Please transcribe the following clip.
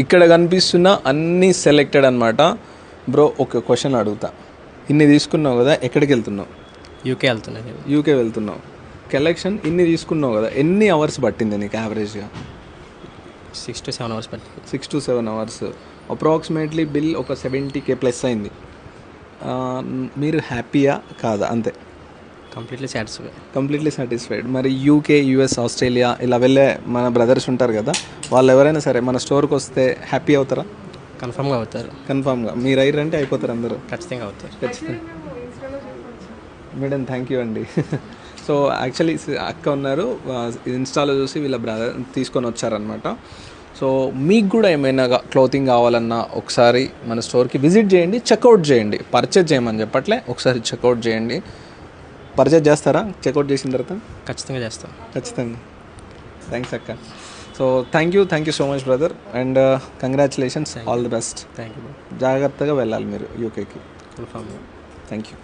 ఇక్కడ కనిపిస్తున్న అన్నీ సెలెక్టెడ్ అనమాట. బ్రో ఒక క్వశ్చన్ అడుగుతా, ఇన్ని తీసుకున్నావు కదా, ఎక్కడికి వెళ్తున్నావు? యూకే వెళ్తున్నాను. యూకే వెళ్తున్నావు. కలెక్షన్ ఇన్ని తీసుకున్నావు కదా, ఎన్ని అవర్స్ పట్టింది నీకు యావరేజ్గా? 6 to 7 hours పట్టింది. 6 to 7 hours. అప్రాక్సిమేట్లీ బిల్ ఒక 70K ప్లస్ అయింది. మీరు హ్యాపీయా కాదా? అంతే, కంప్లీట్లీ సాటిస్ఫైడ్. మరి యూకే, యూఎస్, ఆస్ట్రేలియా ఇలా వెళ్ళే మన బ్రదర్స్ ఉంటారు కదా, వాళ్ళు ఎవరైనా సరే మన స్టోర్కి వస్తే హ్యాపీ అవుతారా? కన్ఫర్మ్గా అవుతారు. కన్ఫామ్గా మీరు అయ్యారంటే అయిపోతారు అందరూ. ఖచ్చితంగా అవుతారు. ఖచ్చితంగా. మేడం థ్యాంక్ యూ అండి. సో యాక్చువల్లీ అక్క ఉన్నారు, ఇన్స్టాలో చూసి వీళ్ళ బ్రదర్ తీసుకొని వచ్చారనమాట. సో మీకు కూడా ఏమైనా క్లోతింగ్ కావాలన్నా ఒకసారి మన స్టోర్కి విజిట్ చేయండి, చెక్అవుట్ చేయండి. పర్చేజ్ చేయమని చెప్పట్లే, ఒకసారి చెక్అవుట్ చేయండి. పర్చేజ్ చేస్తారా చెక్అవుట్ చేసిన తర్వాత? ఖచ్చితంగా చేస్తాం. ఖచ్చితంగా. థ్యాంక్స్ అక్క. So thank you so much brother, and congratulations, all the best. Thank you. జాగ్రత్తగా వెళ్ళాలి మీరు యూకేకి. కన్ఫర్మ్. Thank you.